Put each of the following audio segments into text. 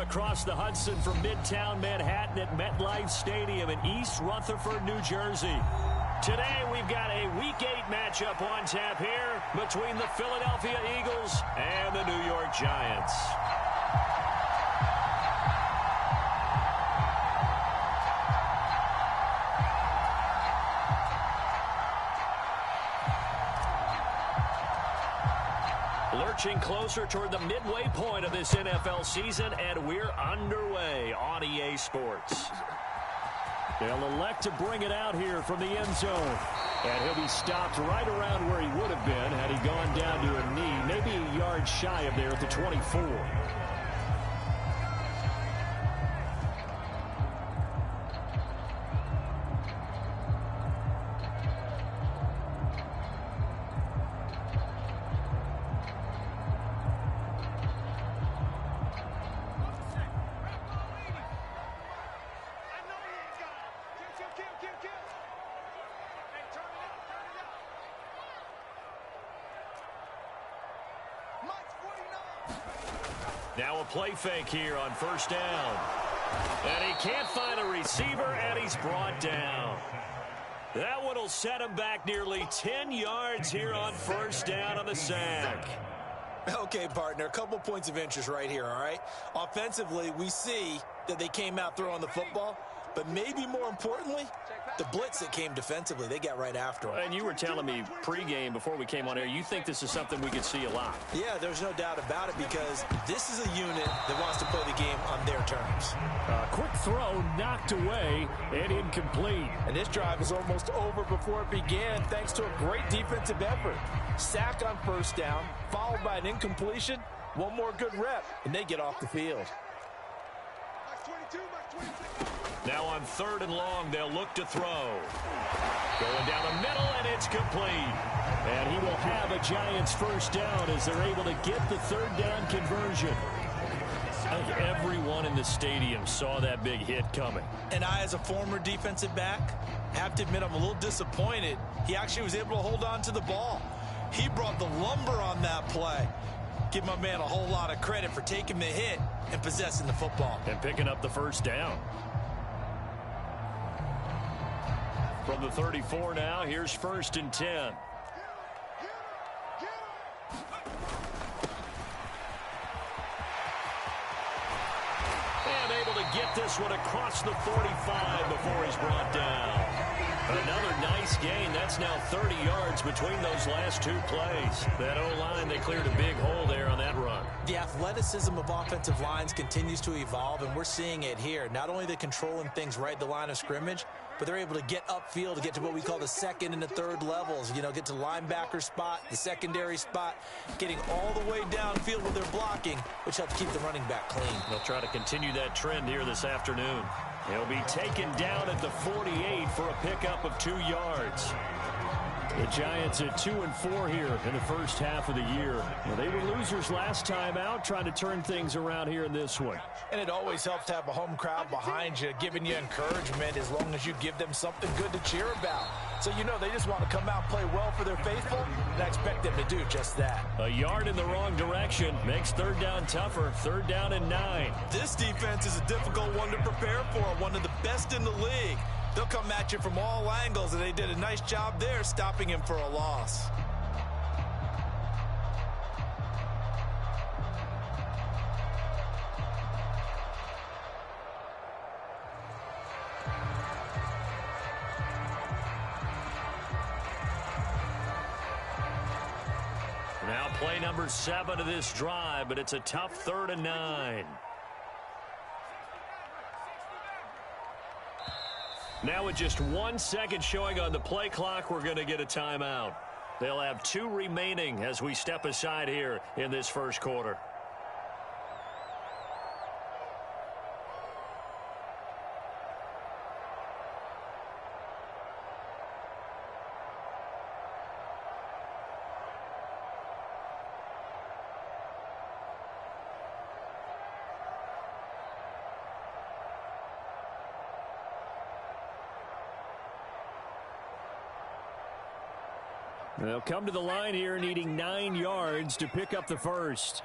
across the Hudson from Midtown Manhattan at MetLife Stadium in East Rutherford, New Jersey. Today we've got a Week 8 matchup on tap here between the Philadelphia Eagles and the New York Giants. Lurching closer toward the midway point of this NFL season, and we're underway on EA Sports. They'll elect to bring it out here from the end zone. And he'll be stopped right around where he would have been had he gone down to a knee, maybe a yard shy of there at the 24. Now a play fake here on first down. And he can't find a receiver, and he's brought down. That one will set him back nearly 10 yards here on first down on the sack. Okay, partner, a couple points of interest right here, all right? Offensively, we see that they came out throwing the football, but maybe more importantly, the blitz that came defensively, they got right after him. And you were telling me pregame before we came on air, you think this is something we could see a lot. Yeah, there's no doubt about it because this is a unit that wants to play the game on their terms. Quick throw knocked away and incomplete. And this drive is almost over before it began thanks to a great defensive effort. Sack on first down, followed by an incompletion, one more good rep, and they get off the field. Now on third and long, they'll look to throw. Going down the middle, and it's complete. And he will have a Giants first down as they're able to get the third down conversion. I think everyone in the stadium saw that big hit coming. And I, as a former defensive back, have to admit I'm a little disappointed. He actually was able to hold on to the ball. He brought the lumber on that play. Give my man a whole lot of credit for taking the hit and possessing the football. And picking up the first down. From the 34 now, here's first and 10. And able to get this one across the 45 before he's brought down. Another nice gain. That's now 30 yards between those last two plays. That O-line, they cleared a big hole there on that run. The athleticism of offensive lines continues to evolve, and we're seeing it here. Not only the controlling things right at the line of scrimmage, but they're able to get upfield to get to what we call the second and the third levels. You know, get to linebacker spot, the secondary spot, getting all the way downfield with their blocking, which helps keep the running back clean. They'll try to continue that trend here this afternoon. He'll be taken down at the 48 for a pickup of 2 yards. The Giants at 2-4 here in the first half of the year. Well, they were losers last time out, trying to turn things around here in this one. And it always helps to have a home crowd behind you, giving you encouragement as long as you give them something good to cheer about. So, you know, they just want to come out and play well for their faithful, and I expect them to do just that. A yard in the wrong direction makes third down tougher. Third down and 9. This defense is a difficult one to prepare for, one of the best in the league. They'll come at you from all angles, and they did a nice job there stopping him for a loss. Now play number 7 of this drive, but it's a tough 3rd and 9. Now with just 1 second showing on the play clock, we're going to get a timeout. They'll have 2 remaining as we step aside here in this first quarter. They'll come to the line here needing 9 yards to pick up the first.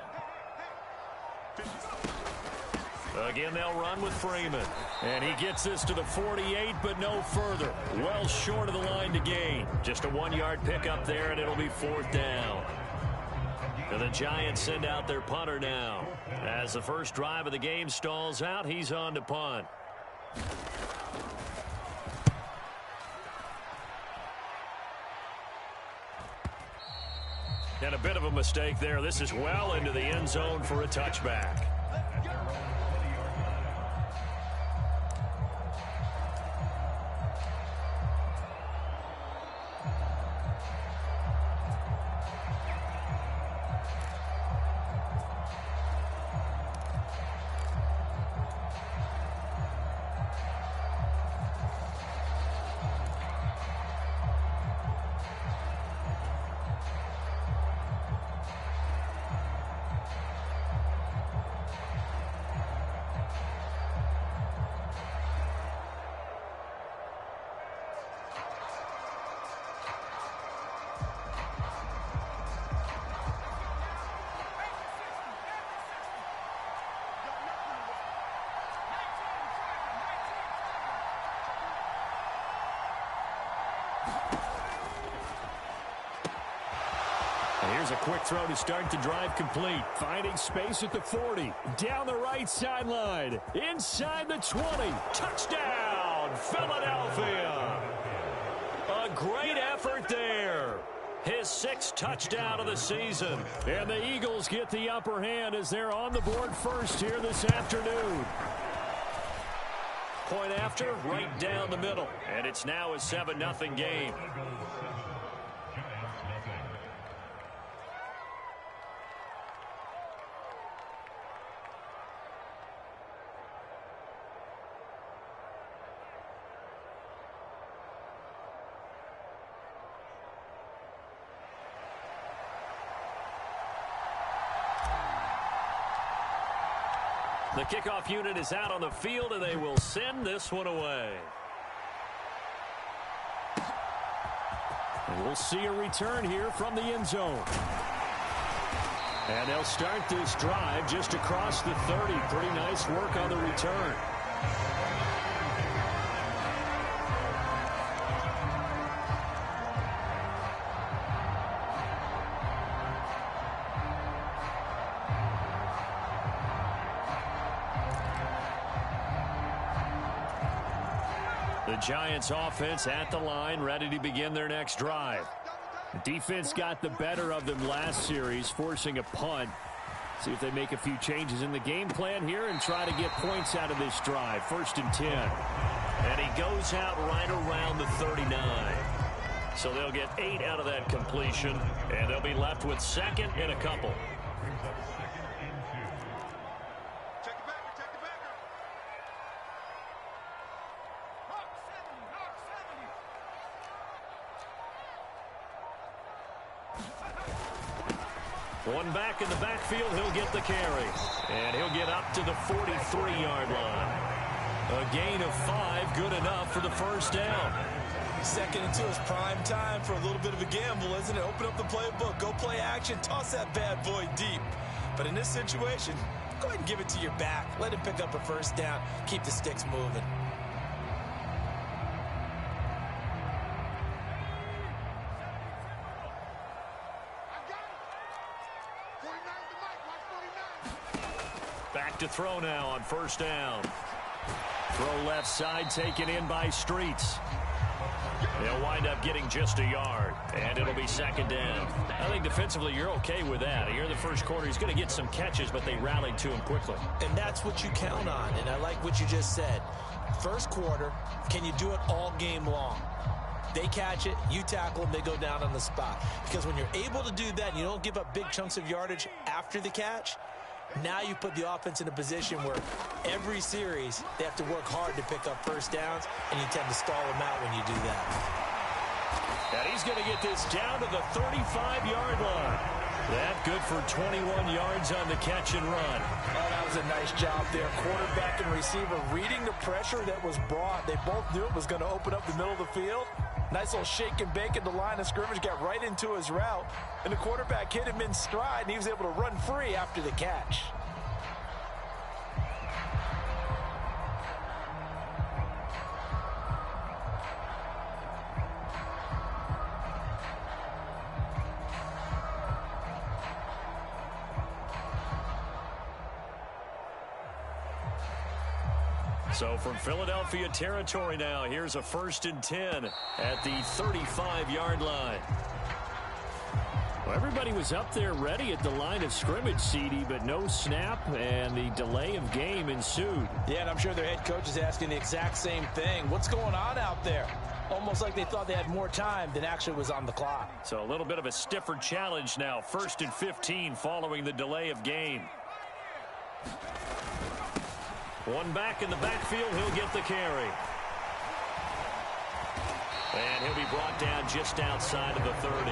Again, they'll run with Freeman. And he gets this to the 48, but no further. Well short of the line to gain. Just a 1-yard pickup there, and it'll be 4th down. And the Giants send out their punter now. As the first drive of the game stalls out, he's on to punt. And a bit of a mistake there. This is well into the end zone for a touchback. Here's a quick throw to start the drive complete. Finding space at the 40. Down the right sideline. Inside the 20. Touchdown, Philadelphia. A great effort there. His 6th touchdown of the season. And the Eagles get the upper hand as they're on the board first here this afternoon. Point after, right down the middle. And it's now a 7-0 game. The kickoff unit is out on the field, and they will send this one away. And we'll see a return here from the end zone. And they'll start this drive just across the 30. Pretty nice work on the return. The Giants offense at the line, ready to begin their next drive. The defense got the better of them last series, forcing a punt. See if they make a few changes in the game plan here and try to get points out of this drive. 1st and 10. And he goes out right around the 39. So they'll get 8 out of that completion, and they'll be left with 2nd and a couple. One back in the backfield, he'll get the carry. And he'll get up to the 43-yard line. A gain of 5, good enough for the 1st down. 2nd and 2 is prime time for a little bit of a gamble, isn't it? Open up the playbook, go play action, toss that bad boy deep. But in this situation, go ahead and give it to your back. Let him pick up a 1st down, keep the sticks moving. Back to throw now on 1st down. Throw left side, taken in by Streets. They'll wind up getting just a yard, and it'll be 2nd down. I think defensively you're okay with that. Here in the first quarter, he's going to get some catches, but they rallied to him quickly. And that's what you count on, and I like what you just said. First quarter, can you do it all game long? They catch it, you tackle them, they go down on the spot. Because when you're able to do that and you don't give up big chunks of yardage after the catch, now you put the offense in a position where every series they have to work hard to pick up 1st downs, and you tend to stall them out when you do that. And he's going to get this down to the 35-yard line. That good for 21 yards on the catch and run. Oh, that was a nice job there. Quarterback and receiver reading the pressure that was brought. They both knew it was going to open up the middle of the field. Nice little shake and bake at the line of scrimmage, got right into his route. And the quarterback hit him in stride, and he was able to run free after the catch. So from Philadelphia territory now, here's a 1st and 10 at the 35-yard line. Well, everybody was up there ready at the line of scrimmage, CD, but no snap, and the delay of game ensued. Yeah, and I'm sure their head coach is asking the exact same thing. What's going on out there? Almost like they thought they had more time than actually was on the clock. So a little bit of a stiffer challenge now. 1st and 15 following the delay of game. One back in the backfield. He'll get the carry. And he'll be brought down just outside of the 30.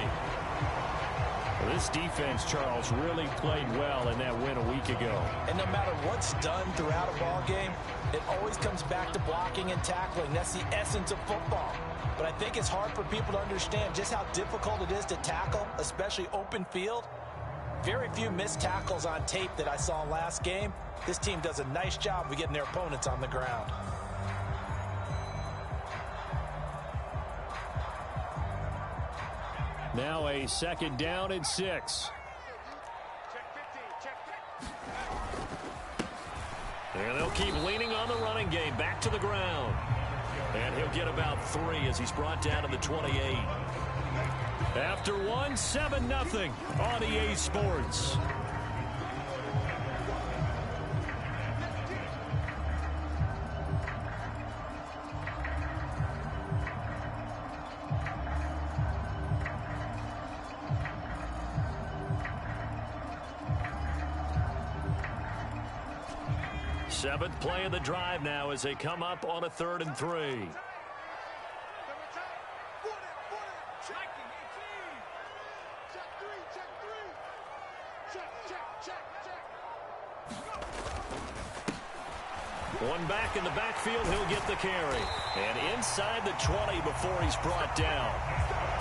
Well, this defense, Charles, really played well in that win a week ago. And no matter what's done throughout a ball game, it always comes back to blocking and tackling. That's the essence of football. But I think it's hard for people to understand just how difficult it is to tackle, especially open field. Very few missed tackles on tape that I saw last game. This team does a nice job of getting their opponents on the ground. Now a 2nd down and 6. And they'll keep leaning on the running game. Back to the ground. And he'll get about 3 as he's brought down to the 28. After 1, 7-0 on EA Sports. Seventh play of the drive now as they come up on a 3rd and 3. One back in the backfield, he'll get the carry. And inside the 20 before he's brought down.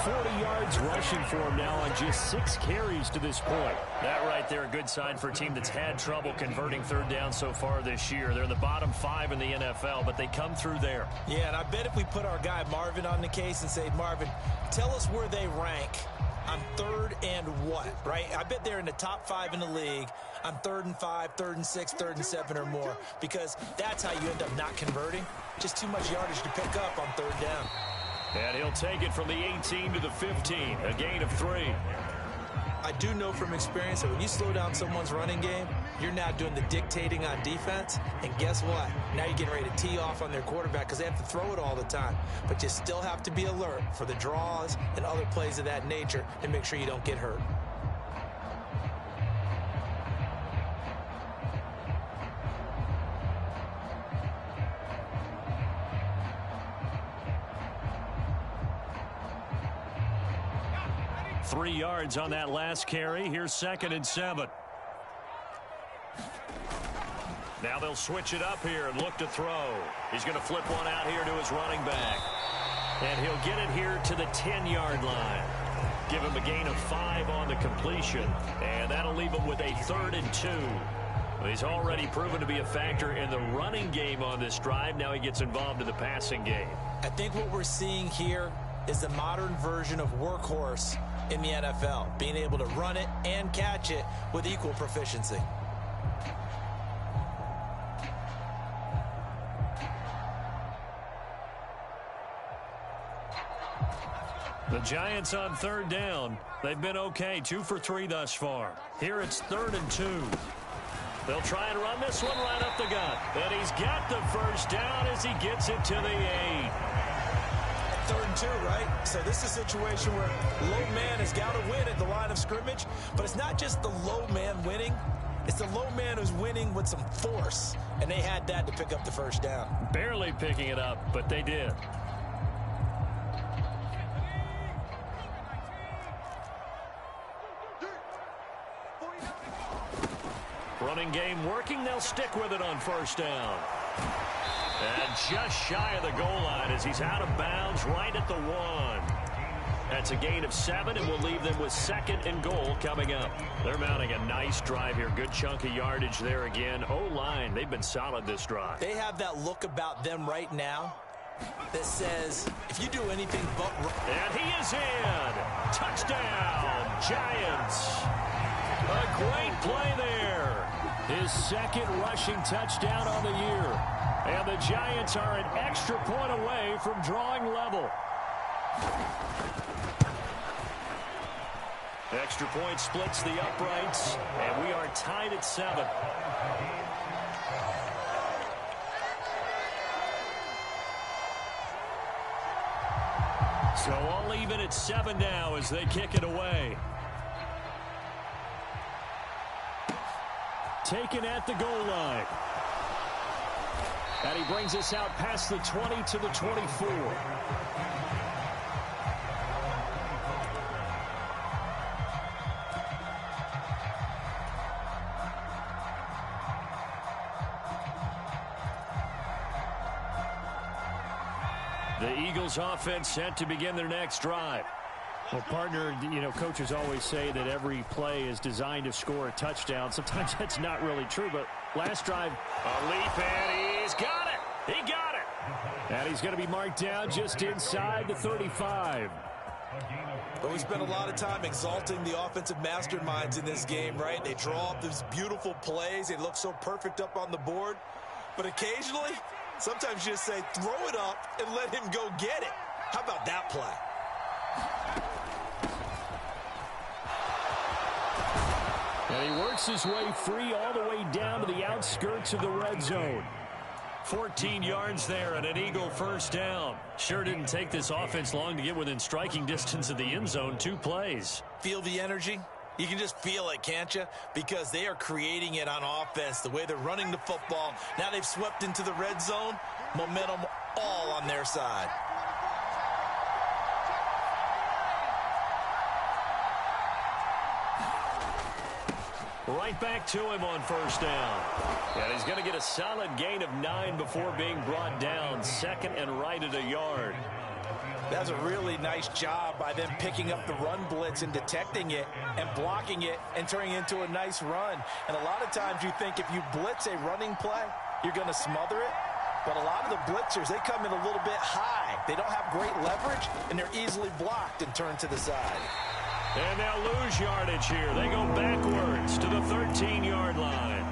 40 yards rushing for him now on just 6 carries to this point. That right there, a good sign for a team that's had trouble converting 3rd down so far this year. They're in the bottom 5 in the NFL, but they come through there. Yeah, and I bet if we put our guy Marvin on the case and say, Marvin, tell us where they rank on 3rd and what, right? I bet they're in the top 5 in the league on 3rd and 5, 3rd and 6, 3rd and 7 or more, because that's how you end up not converting. Just too much yardage to pick up on 3rd down. And he'll take it from the 18 to the 15, a gain of 3. I do know from experience that when you slow down someone's running game, you're now doing the dictating on defense. And guess what? Now you're getting ready to tee off on their quarterback because they have to throw it all the time. But you still have to be alert for the draws and other plays of that nature and make sure you don't get hurt. Three yards on that last carry. Here's 2nd and 7. Now they'll switch it up here and look to throw. He's going to flip one out here to his running back. And he'll get it here to the 10-yard line. Give him a gain of 5 on the completion. And that'll leave him with a 3rd and 2. Well, he's already proven to be a factor in the running game on this drive. Now he gets involved in the passing game. I think what we're seeing here is the modern version of workhorse in the NFL, being able to run it and catch it with equal proficiency. The Giants on 3rd down. They've been okay, 2 for 3 thus far. Here it's 3rd and 2. They'll try and run this one right up the gut. And he's got the first down as he gets it to the 8. 3rd and 2, right? So this is a situation where low man has got to win at the line of scrimmage, but it's not just the low man winning. It's the low man who's winning with some force, and they had that to pick up the first down. Barely picking it up, but they did. Running game working. They'll stick with it on first down. And just shy of the goal line as he's out of bounds right at the 1. That's a gain of 7, and we'll leave them with 2nd and goal coming up. They're mounting a nice drive here. Good chunk of yardage there again. O-line, they've been solid this drive. They have that look about them right now that says, if you do anything but... And he is in. Touchdown, Giants. A great play there. His 2nd rushing touchdown on the year. And the Giants are an extra point away from drawing level. Extra point splits the uprights, and we are tied at 7. So all even at 7 now as they kick it away. Taken at the goal line. And he brings us out past the 20 to the 24. The Eagles offense set to begin their next drive. Well, partner, coaches always say that every play is designed to score a touchdown. Sometimes that's not really true, but last drive, a leap, and he's got it. He got it. And he's going to be marked down just inside the 35. But we spent a lot of time exalting the offensive masterminds in this game, right? They draw up these beautiful plays. They look so perfect up on the board. But occasionally, sometimes you just say, throw it up and let him go get it. How about that play? And he works his way free all the way down to the outskirts of the red zone. 14 yards there and an Eagle first down. Sure didn't take this offense long to get within striking distance of the end zone. 2 plays. Feel the energy? You can just feel it, can't you? Because they are creating it on offense, the way they're running the football. Now they've swept into the red zone. Momentum all on their side. Right back to him on first down. And he's going to get a solid gain of 9 before being brought down. Second and right at a yard. That's a really nice job by them picking up the run blitz and detecting it and blocking it and turning it into a nice run. And a lot of times you think if you blitz a running play, you're going to smother it. But a lot of the blitzers, they come in a little bit high. They don't have great leverage, and they're easily blocked and turned to the side. And they'll lose yardage here. They go backwards to the 13-yard line.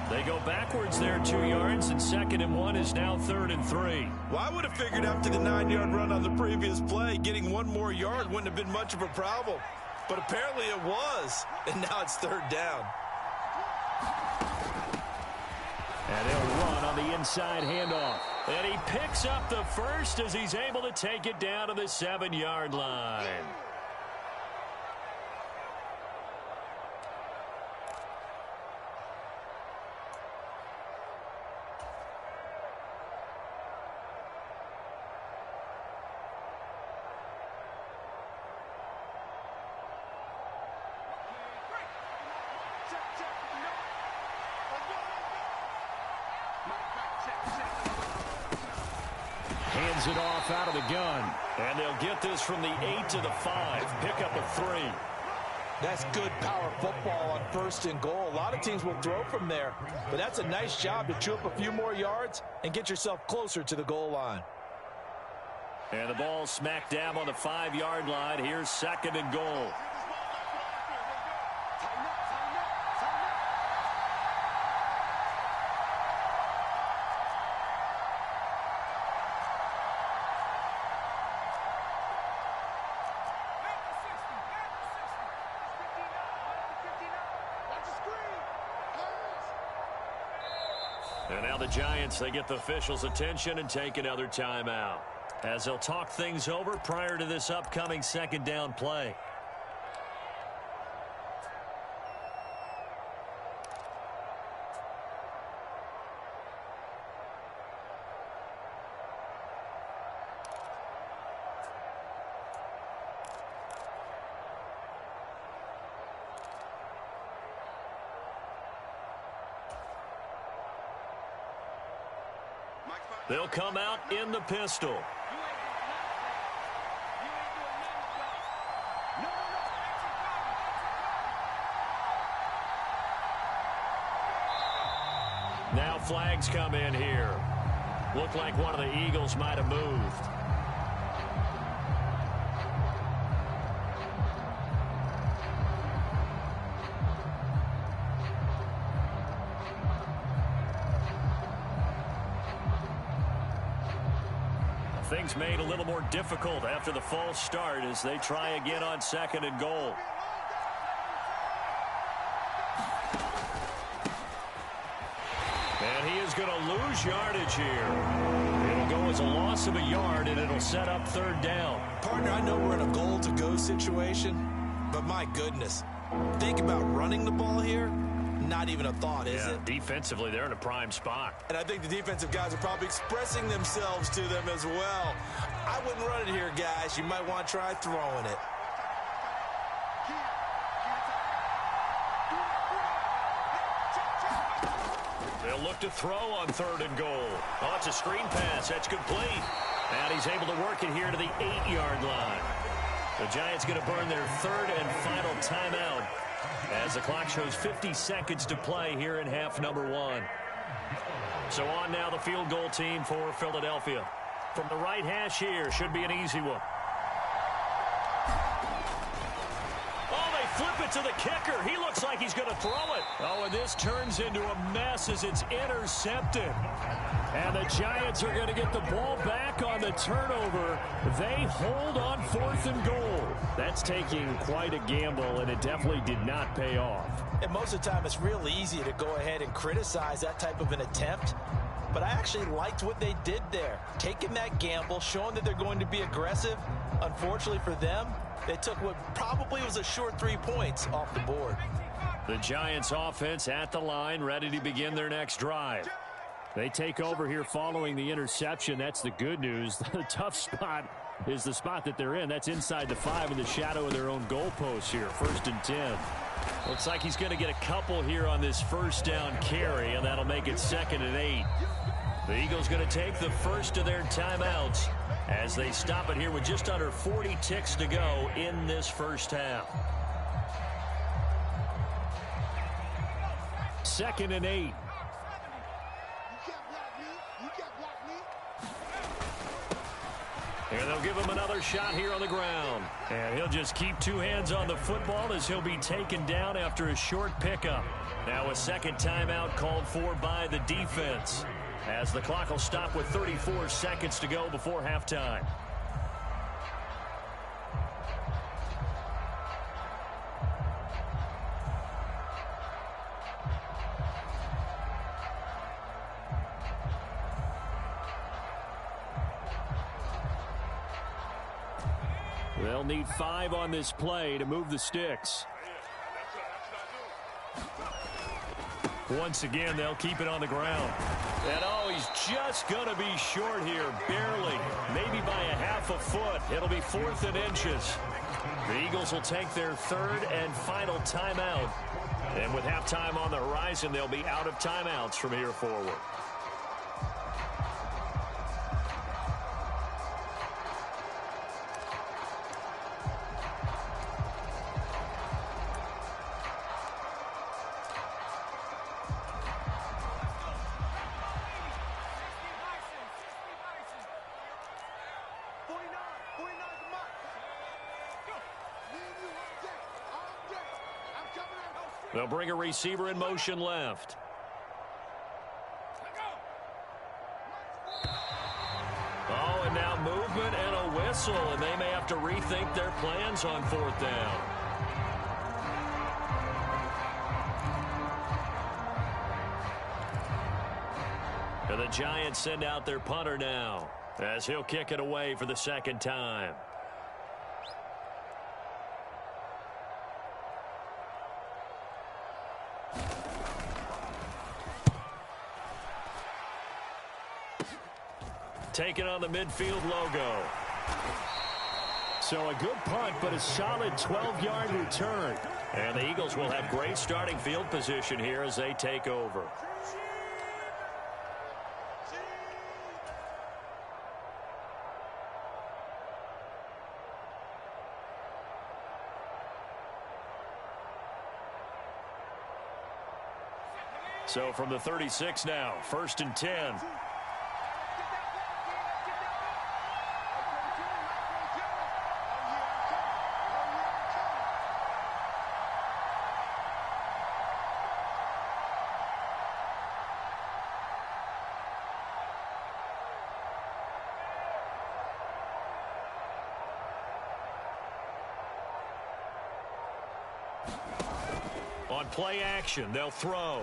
They go backwards there 2 yards, and 2nd and 1 is now 3rd and 3. Well, I would have figured after the 9-yard run on the previous play, getting 1 more yard wouldn't have been much of a problem. But apparently it was, and now it's 3rd down. And they'll run on the inside handoff. And he picks up the first as he's able to take it down to the 7-yard line. Hands it off out of the gun. And they'll get this from the 8 to the 5. Pick up a 3. That's good power football on 1st and goal. A lot of teams will throw from there, but that's a nice job to chew up a few more yards and get yourself closer to the goal line. And the ball smack dab on the 5-yard line. Here's 2nd and goal. And now the Giants, they get the officials' attention and take another timeout as they'll talk things over prior to this upcoming 2nd down play. They'll come out in the pistol. Now flags come in here. Looked like one of the Eagles might have moved. Things made a little more difficult after the false start as they try again on 2nd and goal. And he is going to lose yardage here. It'll go as a loss of a yard, and it'll set up 3rd down. Partner, I know we're in a goal-to-go situation, but my goodness, think about running the ball here. Not even a thought, is it? Defensively, they're in a prime spot. And I think the defensive guys are probably expressing themselves to them as well. I wouldn't run it here, guys. You might want to try throwing it. They'll look to throw on 3rd and goal. Oh, it's a screen pass. That's complete. And he's able to work it here to the 8-yard line. The Giants going to burn their 3rd and final timeout as the clock shows 50 seconds to play here in half number 1. So on now the field goal team for Philadelphia. From the right hash here, should be an easy one. Oh, they flip it to the kicker. He looks like he's going to throw it. Oh, and this turns into a mess as it's intercepted. And the Giants are going to get the ball back on the turnover. They hold on 4th and goal. That's taking quite a gamble, and it definitely did not pay off. And most of the time, it's real easy to go ahead and criticize that type of an attempt. But I actually liked what they did there. Taking that gamble, showing that they're going to be aggressive. Unfortunately for them, they took what probably was a short 3 points off the board. The Giants offense at the line, ready to begin their next drive. They take over here following the interception. That's the good news. The tough spot is the spot that they're in. That's inside the 5 in the shadow of their own goalpost here. 1st and 10. Looks like he's going to get a couple here on this 1st down carry, and that'll make it 2nd and 8. The Eagles going to take the first of their timeouts as they stop it here with just under 40 ticks to go in this first half. 2nd and 8. And they'll give him another shot here on the ground. And he'll just keep 2 hands on the football as he'll be taken down after a short pickup. Now a 2nd timeout called for by the defense, as the clock will stop with 34 seconds to go before halftime. They'll need 5 on this play to move the sticks. Once again, they'll keep it on the ground. And oh, he's just going to be short here, barely, maybe by a half a foot. It'll be 4th and inches. The Eagles will take their 3rd and final timeout. And with halftime on the horizon, they'll be out of timeouts from here forward. They'll bring a receiver in motion left. Oh, and now movement and a whistle, and they may have to rethink their plans on 4th down. And the Giants send out their punter now, as he'll kick it away for the 2nd time. Taking on the midfield logo. So a good punt, but a solid 12-yard return. And the Eagles will have great starting field position here as they take over. So from the 36 now, 1st and 10. On play action, they'll throw.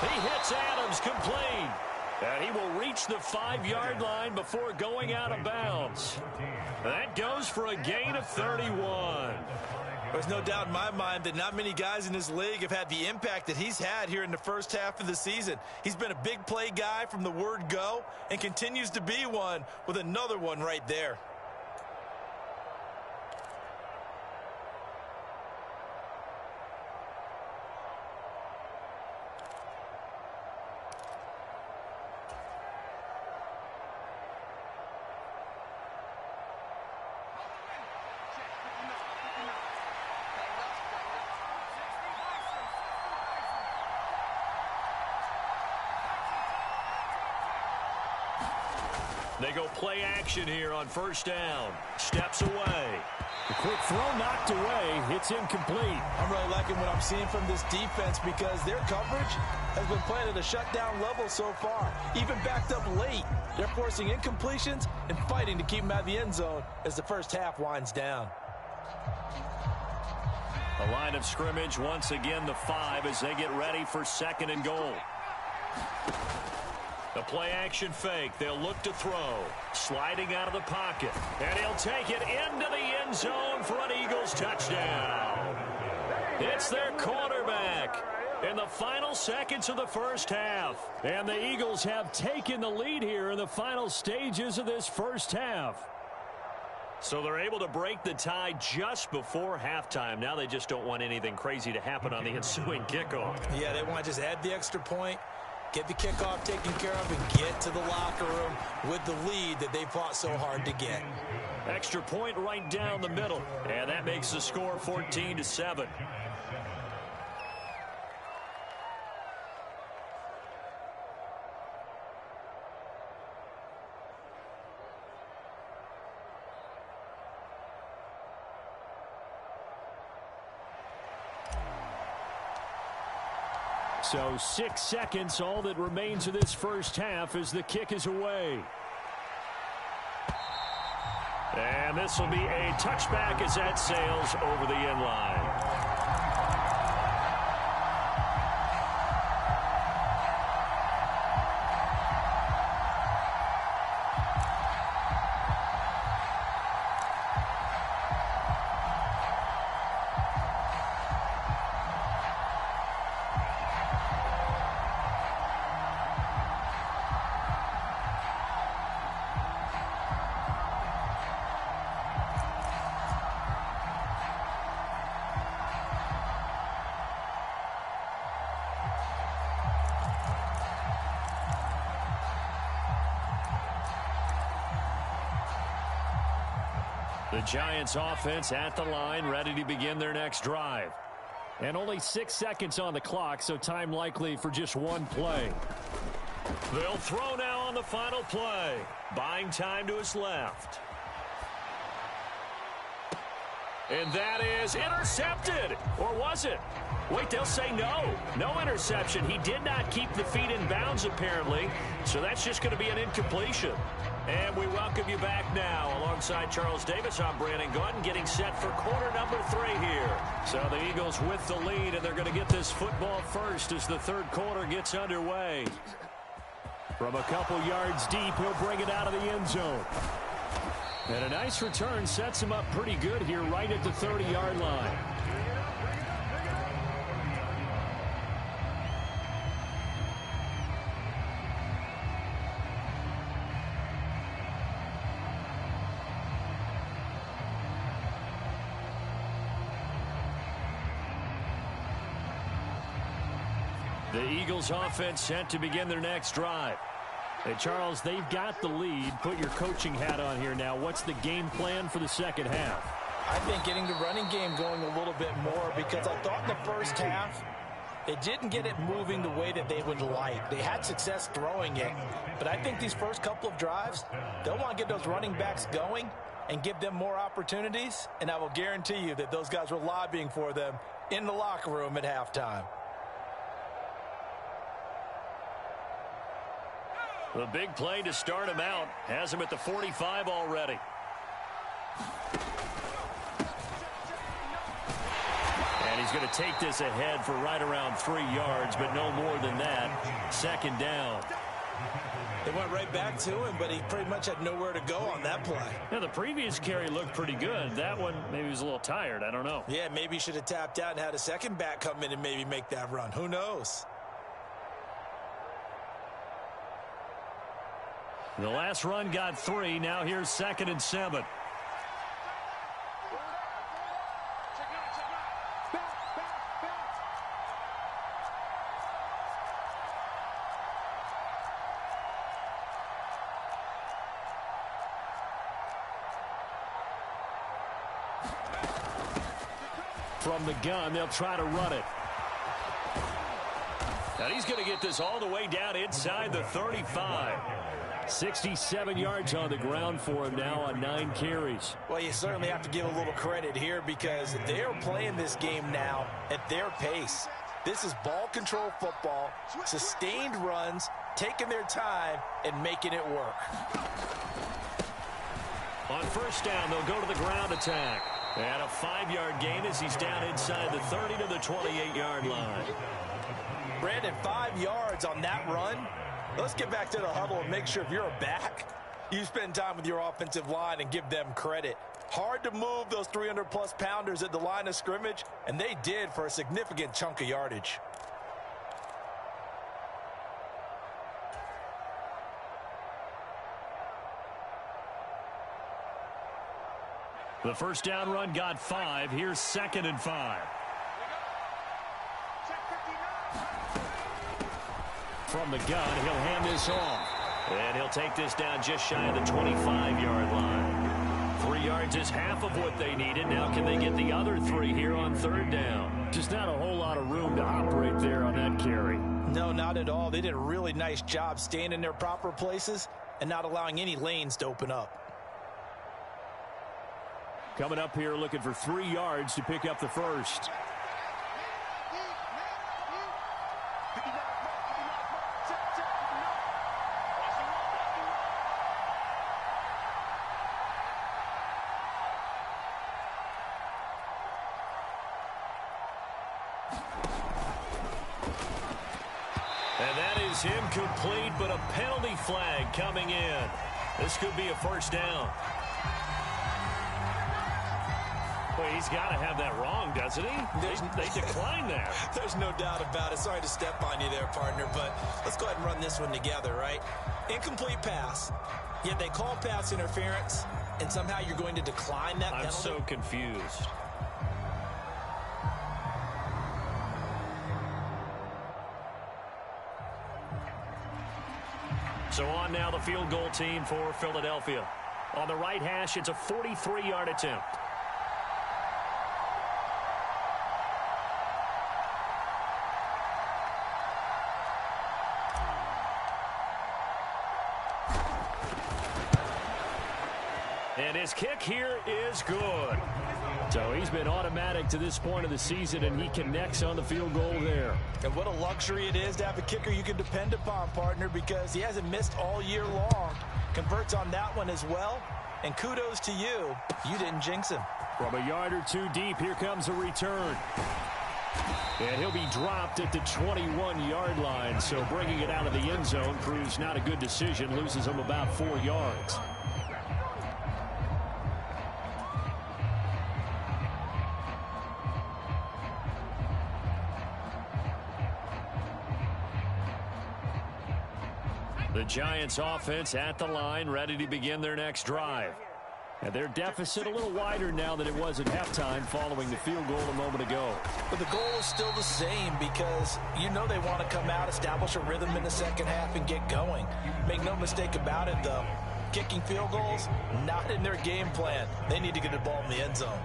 He hits Adams complete. And he will reach the 5-yard line before going out of bounds. That goes for a gain of 31. There's no doubt in my mind that not many guys in this league have had the impact that he's had here in the first half of the season. He's been a big play guy from the word go and continues to be one with another one right there. They go play action here on first down. Steps away. The quick throw knocked away. It's incomplete. I'm really liking what I'm seeing from this defense because their coverage has been playing at a shutdown level so far. Even backed up late. They're forcing incompletions and fighting to keep them out of the end zone as the first half winds down. A line of scrimmage once again the 5 as they get ready for second and goal. The play-action fake. They'll look to throw. Sliding out of the pocket. And he'll take it into the end zone for an Eagles touchdown. It's their quarterback in the final seconds of the first half. And the Eagles have taken the lead here in the final stages of this first half. So they're able to break the tie just before halftime. Now they just don't want anything crazy to happen on the ensuing kickoff. Yeah, they want to just add the extra point, get the kickoff taken care of, and get to the locker room with the lead that they fought so hard to get. Extra point right down the middle. And that makes the score 14-7. So 6 seconds, all that remains of this first half as the kick is away. And this will be a touchback as that sails over the end line. The Giants offense at the line, ready to begin their next drive. And only 6 seconds on the clock, so time likely for just one play. They'll throw now on the final play. Buying time to his left. And that is intercepted. Or was it? Wait, they'll say no. No interception. He did not keep the feet in bounds, apparently. So that's just going to be an incompletion. And we welcome you back now. Alongside Charles Davis, I'm Brandon Gaudin, getting set for quarter number 3 here. So the Eagles with the lead, and they're going to get this football first as the third quarter gets underway. From a couple yards deep, he'll bring it out of the end zone. And a nice return sets him up pretty good here right at the 30-yard line. The Eagles offense set to begin their next drive. Hey, Charles, they've got the lead. Put your coaching hat on here now. What's the game plan for the second half? I think getting the running game going a little bit more, because I thought in the first half they didn't get it moving the way that they would like. They had success throwing it, but I think these first couple of drives, they'll want to get those running backs going and give them more opportunities, and I will guarantee you that those guys were lobbying for them in the locker room at halftime. The big play to start him out has him at the 45 already. He's going to take this ahead for right around 3 yards, but no more than that. Second down. They went right back to him, but he pretty much had nowhere to go on that play. Yeah, the previous carry looked pretty good. That one, maybe he was a little tired. I don't know. Yeah, maybe he should have tapped out and had a second back come in and maybe make that run. Who knows? The last run got 3. Now here's 2nd and 7. From the gun, they'll try to run it. And he's going to get this all the way down inside the 35. 67 yards on the ground for him now on 9 carries. Well, you certainly have to give a little credit here because they are playing this game now at their pace. This is ball control football, sustained runs, taking their time, and making it work. On first down, they'll go to the ground attack. And a 5-yard gain as he's down inside the 30 to the 28-yard line. Brandon, 5 yards on that run. Let's get back to the huddle and make sure if you're a back, you spend time with your offensive line and give them credit. Hard to move those 300-plus pounders at the line of scrimmage, and they did for a significant chunk of yardage. The first down run got 5. Here's 2nd and 5. From the gun, he'll hand this off. And he'll take this down just shy of the 25-yard line. 3 yards is half of what they needed. Now can they get the other 3 here on 3rd down? Just not a whole lot of room to operate there on that carry. No, not at all. They did a really nice job staying in their proper places and not allowing any lanes to open up. Coming up here looking for 3 yards to pick up the first. And that is incomplete, but a penalty flag coming in. This could be a first down. Well, he's got to have that wrong, doesn't he? They declined that. There's no doubt about it. Sorry to step on you there, partner, but let's go ahead and run this one together, right? Incomplete pass, yet they call pass interference, and somehow you're going to decline that penalty? I'm so confused. So on now the field goal team for Philadelphia. On the right hash, it's a 43-yard attempt. And his kick here is good. So he's been automatic to this point of the season, and he connects on the field goal there. And what a luxury it is to have a kicker you can depend upon, partner, because he hasn't missed all year long. Converts on that one as well. And kudos to you. You didn't jinx him. From a yard or 2 deep, here comes a return. And he'll be dropped at the 21-yard line. So bringing it out of the end zone proves not a good decision. Loses him about 4 yards. The Giants offense at the line, ready to begin their next drive. And their deficit a little wider now than it was at halftime following the field goal a moment ago. But the goal is still the same because you know they want to come out, establish a rhythm in the second half, and get going. Make no mistake about it, though. Kicking field goals, not in their game plan. They need to get the ball in the end zone.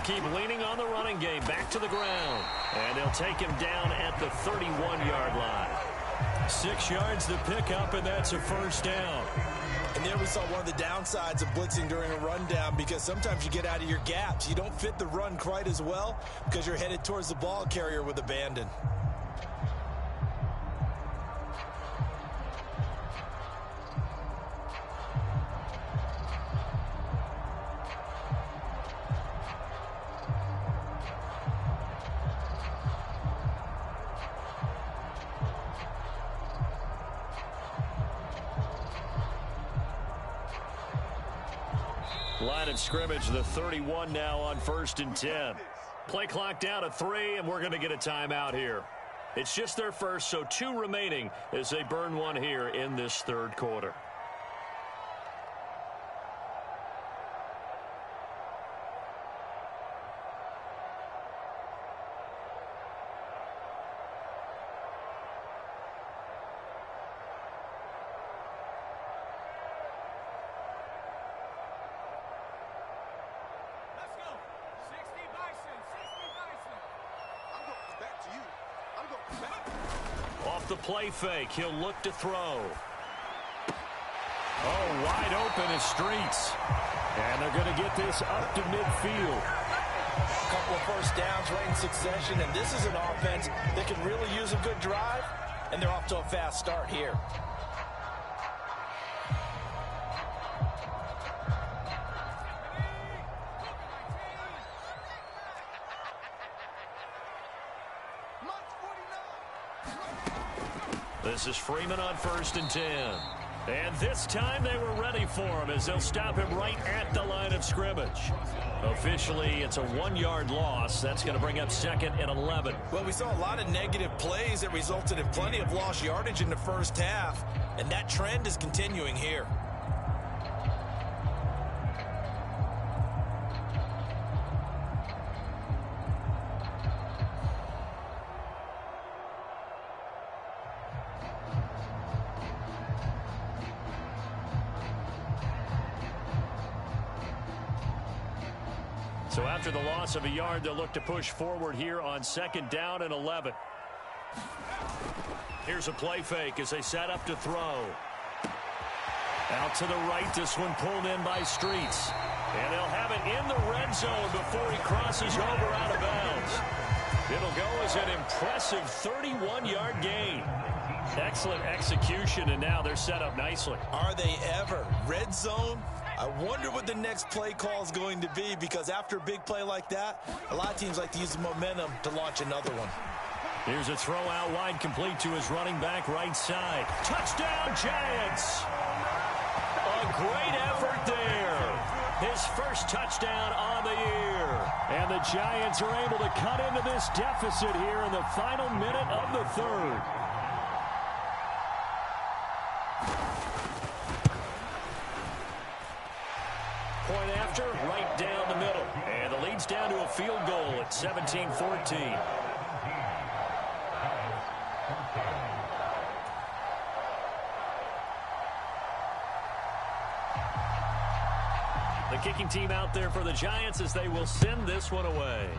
Keep leaning on the running game, back to the ground. And they'll take him down at the 31-yard line. 6 yards to pick up, and that's a first down. And And there we saw one of the downsides of blitzing during a rundown, because sometimes you get out of your gaps. You don't fit the run quite as well because you're headed towards the ball carrier with abandon. Line of scrimmage, the 31 now on 1st and 10. Play clock down to 3, and we're going to get a timeout here. It's just their first, so 2 remaining as they burn one here in this 3rd quarter. Off the play fake, he'll look to throw. Oh, wide open is Streets. And they're going to get this up to midfield. A couple of first downs right in succession, and this is an offense that can really use a good drive, and they're off to a fast start here. This is Freeman on 1st and 10. And this time they were ready for him as they'll stop him right at the line of scrimmage. Officially, it's a 1-yard loss. That's going to bring up 2nd and 11. Well, we saw a lot of negative plays that resulted in plenty of lost yardage in the first half, and that trend is continuing here. So after the loss of a yard, they'll look to push forward here on 2nd down and 11. Here's a play fake as they set up to throw. Out to the right, this one pulled in by Streets. And they'll have it in the red zone before he crosses over out of bounds. It'll go as an impressive 31-yard gain. Excellent execution, and now they're set up nicely. Are they ever? Red zone? I wonder what the next play call is going to be, because after a big play like that, a lot of teams like to use the momentum to launch another one. Here's a throw out wide, complete to his running back right side. Touchdown, Giants! A great effort there. His first touchdown on the year. And the Giants are able to cut into this deficit here in the final minute of the 3rd. Point after, right down the middle. And the lead's down to a field goal at 17-14. The kicking team out there for the Giants as they will send this one away.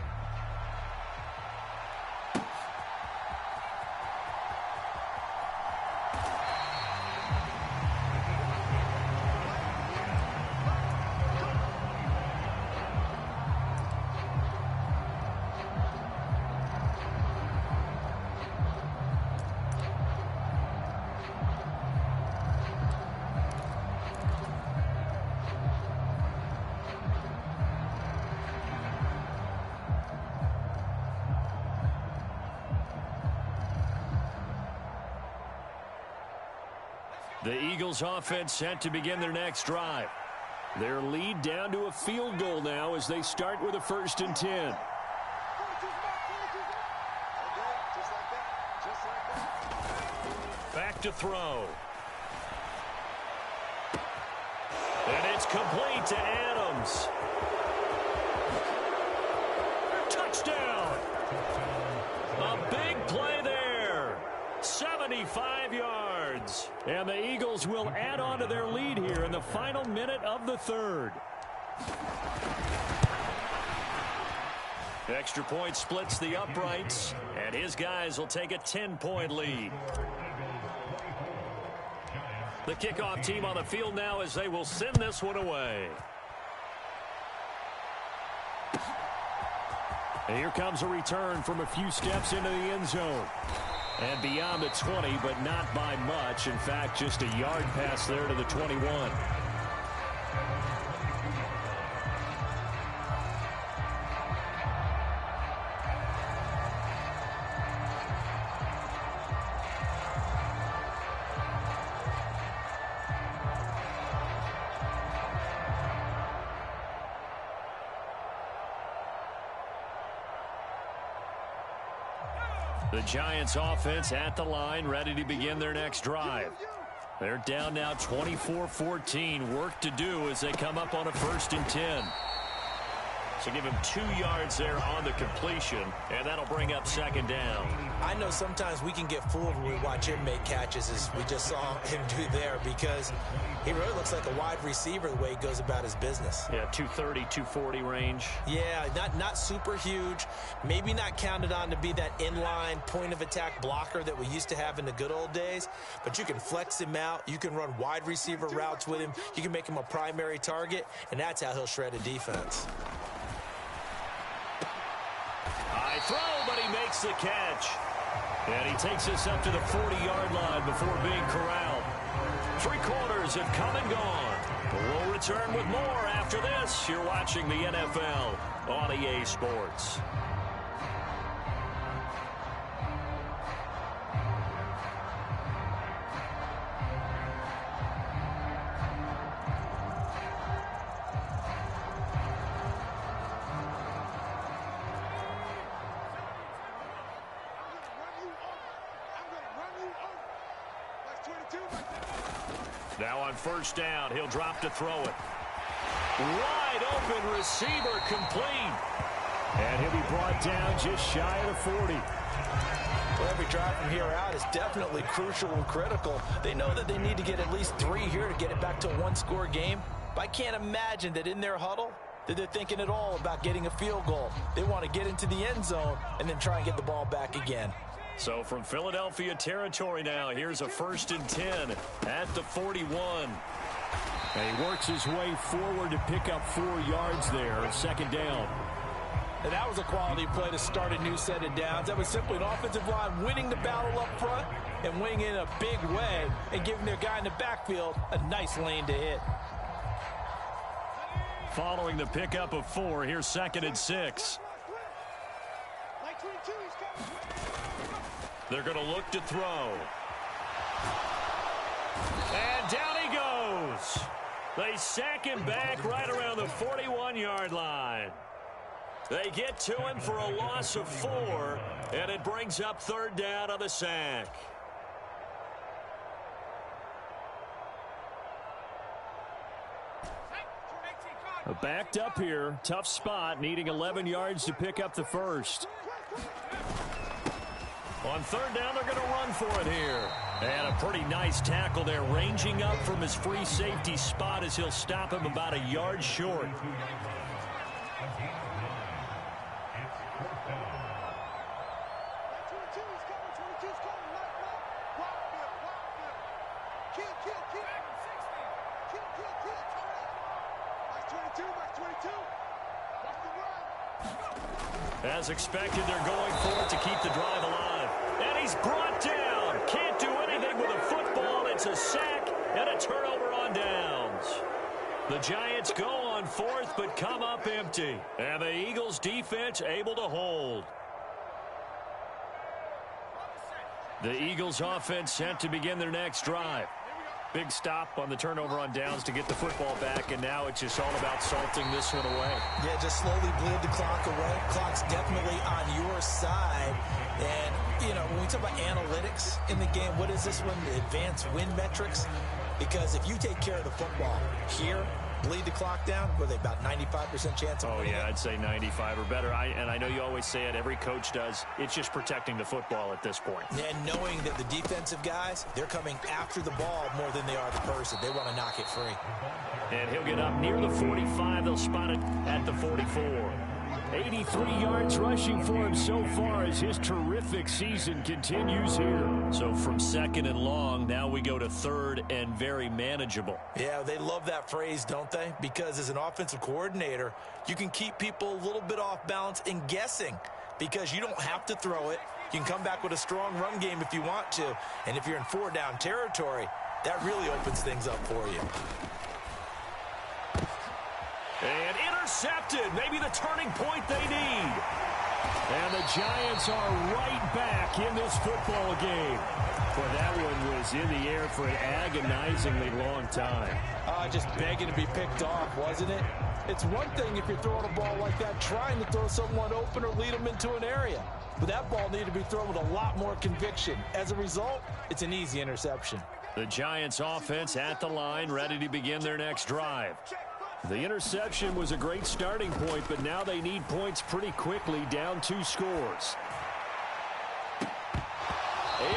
The Eagles offense set to begin their next drive. Their lead down to a field goal now as they start with a 1st and 10. Back to throw. And it's complete to Adams. Touchdown! A big play there. 75 yards. And the Eagles will add on to their lead here in the final minute of the 3rd. Extra point splits the uprights, and his guys will take a 10-point lead. The kickoff team on the field now as they will send this one away. And here comes a return from a few steps into the end zone. And beyond the 20, but not by much. In fact, just a yard pass there to the 21. The Giants offense at the line, ready to begin their next drive. They're down now 24-14. Work to do as they come up on a 1st and 10. So give him 2 yards there on the completion, and that'll bring up 2nd down. I know sometimes we can get fooled when we watch him make catches, as we just saw him do there, because he really looks like a wide receiver the way he goes about his business. Yeah, 230, 240 range. Yeah, not super huge. Maybe not counted on to be that inline point-of-attack blocker that we used to have in the good old days, but you can flex him out. You can run wide receiver routes with him. You can make him a primary target, and that's how he'll shred a defense. High throw, but he makes the catch. And he takes us up to the 40-yard line before being corralled. 3 quarters have come and gone. We'll return with more after this. You're watching the NFL on EA Sports. Now on 1st down, he'll drop to throw it. Wide open receiver, complete. And he'll be brought down just shy of the 40. Well, every drive from here out is definitely crucial and critical. They know that they need to get at least 3 here to get it back to a 1-score game. But I can't imagine that in their huddle that they're thinking at all about getting a field goal. They want to get into the end zone and then try and get the ball back again. So from Philadelphia territory now, here's a 1st and 10 at the 41. And he works his way forward to pick up 4 yards there, 2nd down. And that was a quality play to start a new set of downs. That was simply an offensive line winning the battle up front and winning in a big way and giving their guy in the backfield a nice lane to hit. Following the pickup of 4, here's 2nd and 6. They're going to look to throw. And down he goes. They sack him back right around the 41-yard line. They get to him for a loss of 4, and it brings up 3rd down on the sack. Backed up here, tough spot, needing 11 yards to pick up the 1st. On 3rd down, they're going to run for it here. And a pretty nice tackle there, ranging up from his free safety spot as he'll stop him about a yard short. As expected, they're going for it to keep the drive alive. And he's brought down. Can't do anything with a football. It's a sack and a turnover on downs. The Giants go on 4th but come up empty. And the Eagles defense able to hold. The Eagles offense set to begin their next drive. Big stop on the turnover on downs to get the football back, and now it's just all about salting this one away. Yeah, just slowly bleed the clock away. Clock's definitely on your side. And, you know, when we talk about analytics in the game, what is this one? The advanced win metrics? Because if you take care of the football here, bleed the clock down, what are they, about 95% chance of winning? Yeah, I'd say 95 or better. And I know you always say it, every coach does. It's just protecting the football at this point. And knowing that the defensive guys, they're coming after the ball more than they are the person. They want to knock it free. And he'll get up near the 45. They'll spot it at the 44. 83 yards rushing for him so far as his terrific season continues here. So from second and long, now we go to third and very manageable. Yeah, they love that phrase, don't they? Because as an offensive coordinator, you can keep people a little bit off balance and guessing because you don't have to throw it. You can come back with a strong run game if you want to. And if you're in 4-down territory, that really opens things up for you. And intercepted. Maybe the turning point they need. And the Giants are right back in this football game. But that one was in the air for an agonizingly long time. Just begging to be picked off, wasn't it? It's one thing if you're throwing a ball like that, trying to throw someone open or lead them into an area. But that ball needed to be thrown with a lot more conviction. As a result, it's an easy interception. The Giants offense at the line, ready to begin their next drive. The interception was a great starting point, but now they need points pretty quickly, down 2 scores.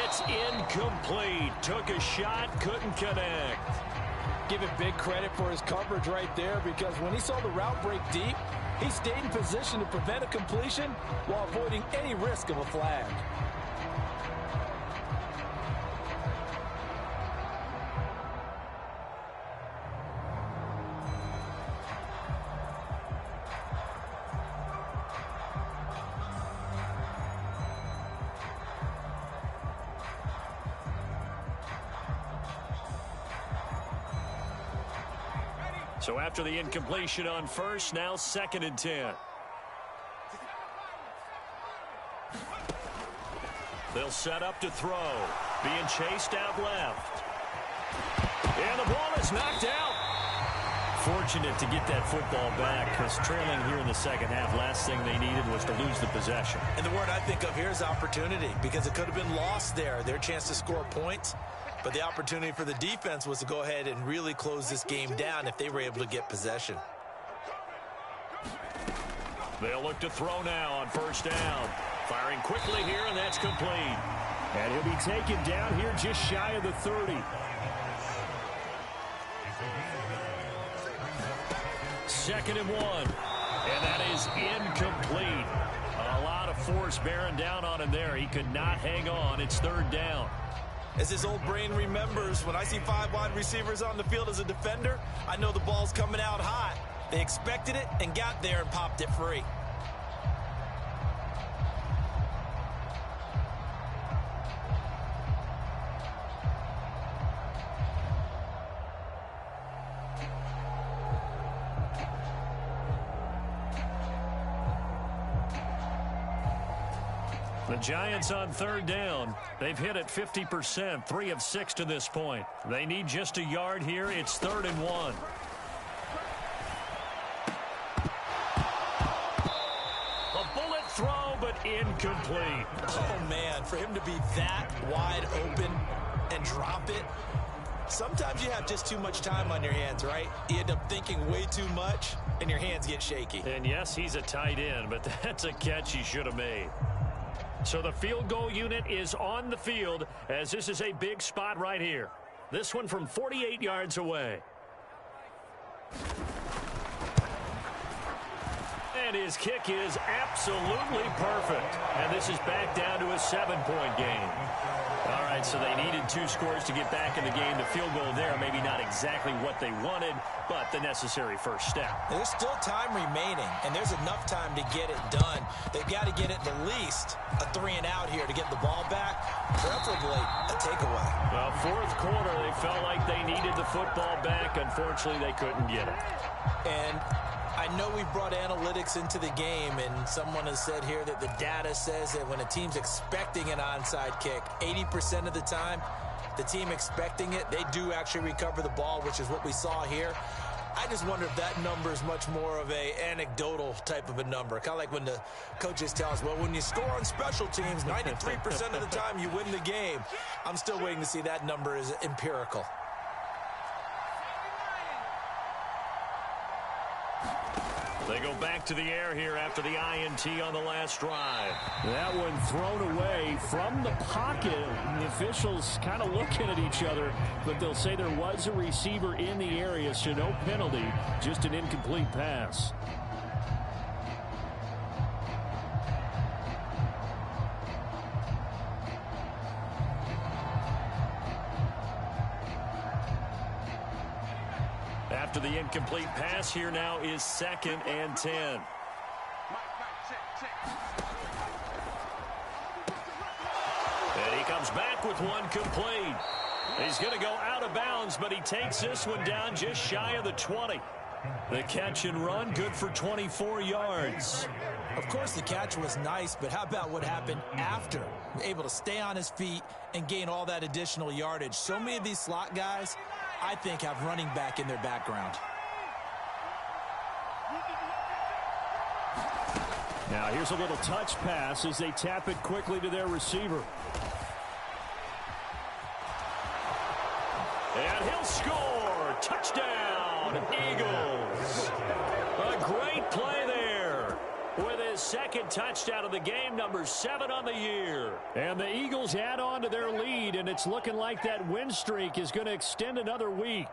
It's incomplete. Took a shot, couldn't connect. Give it big credit for his coverage right there, because when he saw the route break deep, he stayed in position to prevent a completion while avoiding any risk of a flag. So after the incompletion on first, now 2nd and 10. They'll set up to throw. Being chased out left. And the ball is knocked out. Fortunate to get that football back, because trailing here in the second half, last thing they needed was to lose the possession. And the word I think of here is opportunity, because it could have been lost there. Their chance to score points. But the opportunity for the defense was to go ahead and really close this game down if they were able to get possession. They'll look to throw now on first down. Firing quickly here, and that's complete. And he'll be taken down here just shy of the 30. Second and 1. And that is incomplete. A lot of force bearing down on him there. He could not hang on. It's 3rd down. As his old brain remembers, when I see 5 wide receivers on the field as a defender, I know the ball's coming out hot. They expected it and got there and popped it free. The Giants on 3rd down. They've hit it 50%, 3 of 6 to this point. They need just a yard here. It's 3rd and 1. A bullet throw, but incomplete. Oh, man, for him to be that wide open and drop it. Sometimes you have just too much time on your hands, right? You end up thinking way too much, and your hands get shaky. And yes, he's a tight end, but that's a catch he should have made. So the field goal unit is on the field, as this is a big spot right here. This one from 48 yards away. And his kick is absolutely perfect. And this is back down to a 7-point game. All right, so they needed 2 scores to get back in the game. The field goal there, maybe not exactly what they wanted, but the necessary first step. There's still time remaining, and there's enough time to get it done. They've got to get it the least a 3-and-out here to get the ball back, preferably a takeaway. Well, 4th quarter, they felt like they needed the football back. Unfortunately, they couldn't get it. And I know we brought analytics into the game, and someone has said here that the data says that when a team's expecting an onside kick, 80% of the time, the team expecting it, they do actually recover the ball, which is what we saw here. I just wonder if that number is much more of a anecdotal type of a number. Kind of like when the coaches tell us, well, when you score on special teams, 93% of the time you win the game. I'm still waiting to see that number is empirical. They go back to the air here after the INT on the last drive. That one thrown away from the pocket. The officials kind of looking at each other, but they'll say there was a receiver in the area, so no penalty, just an incomplete pass. After the incomplete pass, here now is 2nd and 10. And he comes back with one complete. He's going to go out of bounds, but he takes this one down just shy of the 20. The catch and run, good for 24 yards. Of course, the catch was nice, but how about what happened after? Able to stay on his feet and gain all that additional yardage. So many of these slot guys, I think, have running back in their background. Now here's a little touch pass as they tap it quickly to their receiver. And he'll score. Touchdown, Eagles. A great play there with his 2nd touchdown of the game, number 7 on the year. And the Eagles add on to their lead, and it's looking like that win streak is going to extend another week.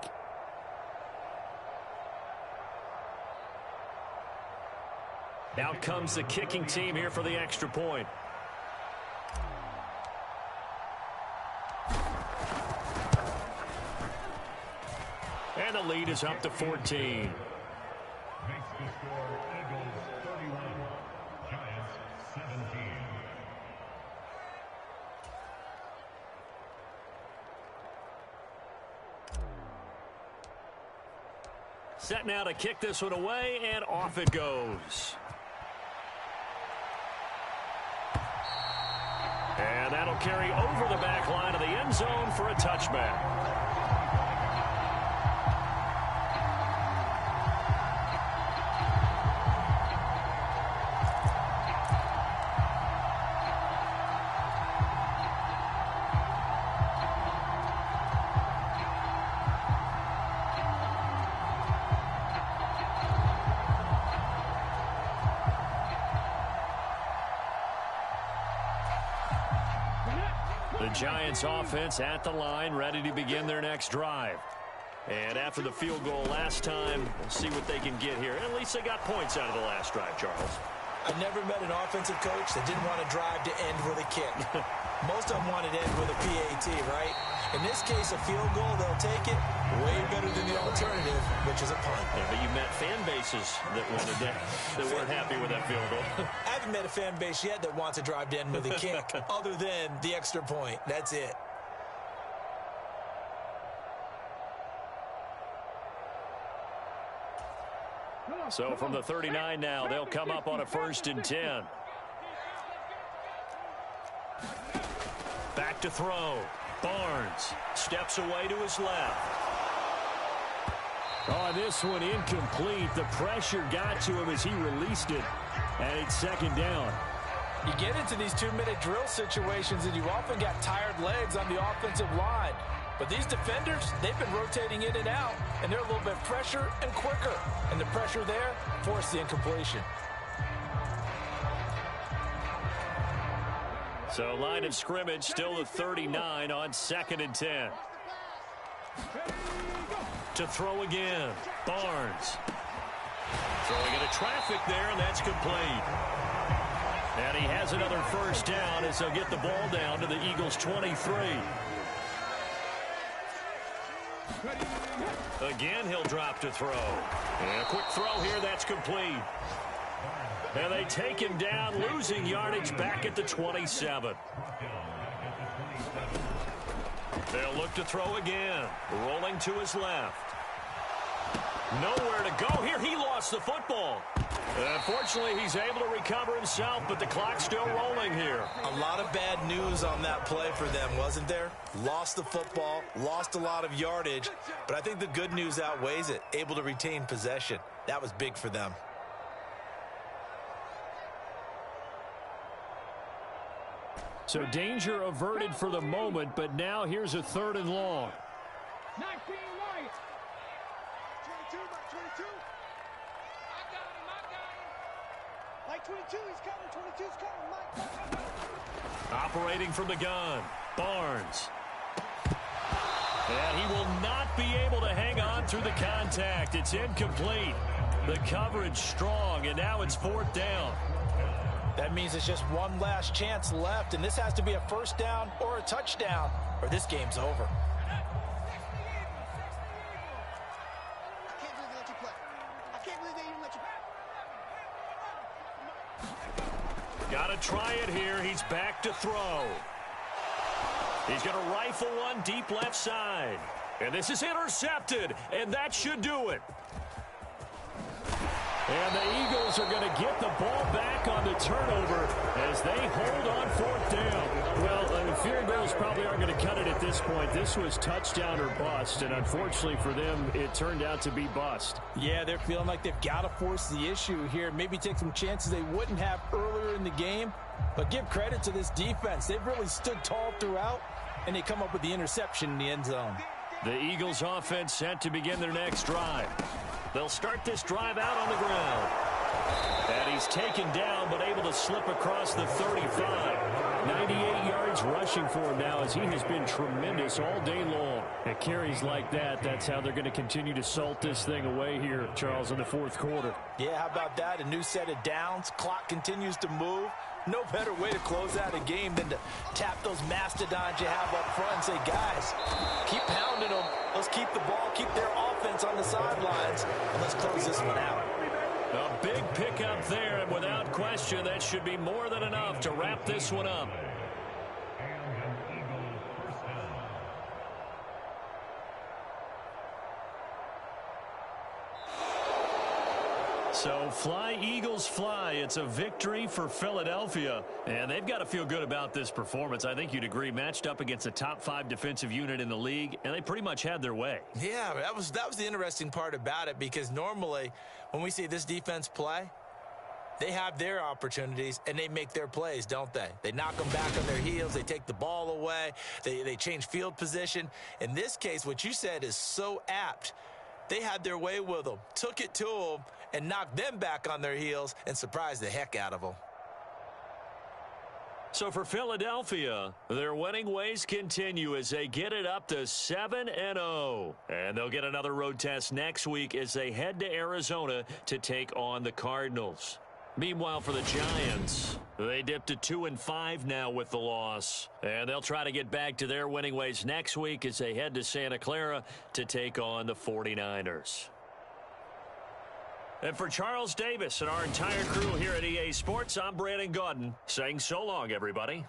Out comes the kicking team here for the extra point. And the lead is up to 14. Makes the score Eagles 31, Giants 17. Set now to kick this one away, and off it goes. And that'll carry over the back line of the end zone for a touchback. The Giants offense at the line, ready to begin their next drive. And after the field goal last time, we'll see what they can get here. At least they got points out of the last drive, Charles. I never met an offensive coach that didn't want to drive to end with a kick. Most of them wanted to end with a PAT, right? In this case, a field goal, they'll take it. Way better than the alternative, which is a punt. Yeah, but you met fan bases that wanted that weren't happy with that field goal. I haven't met a fan base yet that wants to drive to end with a kick, other than the extra point. That's it. So from the 39 now, they'll come up on a 1st and 10. Back to throw. Barnes steps away to his left. Oh, this one incomplete. The pressure got to him as he released it. And it's 2nd down. You get into these 2-minute drill situations, and you often got tired legs on the offensive line. But these defenders, they've been rotating in and out, and they're a little bit fresher and quicker. And the pressure there forced the incompletion. So line of scrimmage still the 39 on 2nd and 10. To throw again, Barnes. Throwing into traffic there, and that's complete. And he has another 1st down as they'll get the ball down to the Eagles' 23. Again, he'll drop to throw. And a quick throw here, that's complete. And they take him down, losing yardage back at the 27. They'll look to throw again. Rolling to his left. Nowhere to go here. He lost the football. Unfortunately, he's able to recover himself, but the clock's still rolling here. A lot of bad news on that play for them, wasn't there? Lost the football, lost a lot of yardage, but I think the good news outweighs it. Able to retain possession. That was big for them. So danger averted for the moment, but now here's a 3rd and long. 19 right. 22 by 22. I got him. Like 22, he's coming. 22's coming. Mike. Operating from the gun, Barnes. And he will not be able to hang on through the contact. It's incomplete. The coverage strong, and now it's 4th down. That means it's just one last chance left, and this has to be a 1st down or a touchdown, or this game's over. Got to try it here. He's back to throw. He's going to rifle one deep left side. And this is intercepted, and that should do it. And the Eagles are going to get the ball back on the turnover as they hold on 4th down. Well, field goals probably aren't going to cut it at this point. This was touchdown or bust, and unfortunately for them, it turned out to be bust. Yeah, they're feeling like they've got to force the issue here. Maybe take some chances they wouldn't have earlier in the game. But give credit to this defense. They've really stood tall throughout, and they come up with the interception in the end zone. The Eagles offense set to begin their next drive. They'll start this drive out on the ground. And he's taken down, but able to slip across the 35. 98 yards rushing for him now, as he has been tremendous all day long. At carries like that, that's how they're going to continue to salt this thing away here, Charles, in the 4th quarter. Yeah, how about that? A new set of downs. Clock continues to move. No better way to close out a game than to tap those mastodons you have up front and say, guys, keep pounding them. Let's keep the ball, keep their offense on the sidelines, and let's close this one out. A big pickup there, and without question, that should be more than enough to wrap this one up. So fly, Eagles, fly. It's a victory for Philadelphia, and they've got to feel good about this performance. I think you'd agree, matched up against a top 5 defensive unit in the league, and they pretty much had their way. Yeah, that was the interesting part about it, because normally when we see this defense play, they have their opportunities, and they make their plays, don't they? They knock them back on their heels. They take the ball away. They change field position. In this case, what you said is so apt. They had their way with them, took it to them, and knocked them back on their heels and surprised the heck out of them. So for Philadelphia, their winning ways continue as they get it up to 7-0. And they'll get another road test next week as they head to Arizona to take on the Cardinals. Meanwhile, for the Giants, they dipped to 2-5 now with the loss. And they'll try to get back to their winning ways next week as they head to Santa Clara to take on the 49ers. And for Charles Davis and our entire crew here at EA Sports, I'm Brandon Gaudin saying so long, everybody.